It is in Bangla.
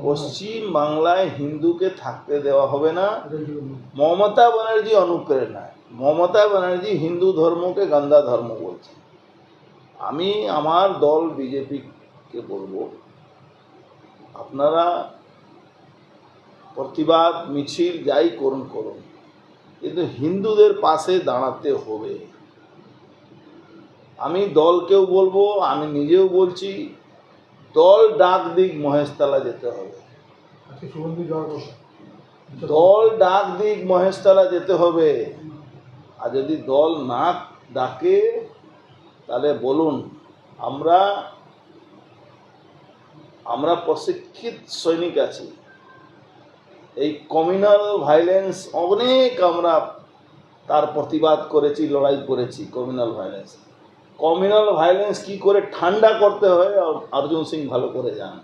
পশ্চিম বাংলায় হিন্দুকে থাকতে দেওয়া হবে না। মমতা ব্যানার্জি অনুপ্রেরণায় মমতা ব্যানার্জি হিন্দু ধর্মকে গন্দা ধর্ম বলছে। আমি আমার দল বিজেপিকে বলবো, আপনারা প্রতিবাদ মিছিল যাই করুন করুন, কিন্তু হিন্দুদের পাশে দাঁড়াতে হবে। আমি দলকেও বলবো, আমি নিজেও বলছি, দল ডাক দিক মহেশতলা যেতে হবে। দল ডাক দিক মহেশতলা যেতে হবে। আর যদি দল না ডাকে তাহলে বলুন, আমরা প্রশিক্ষিত সৈনিক আছি। এই কমিউনাল ভায়োলেন্স অনেক আমরা তার প্রতিবাদ করেছি, লড়াই করেছি। কমিউনাল ভায়োলেন্স কি করে ঠান্ডা করতে হয় অর্জুন সিং ভালো করে জানে।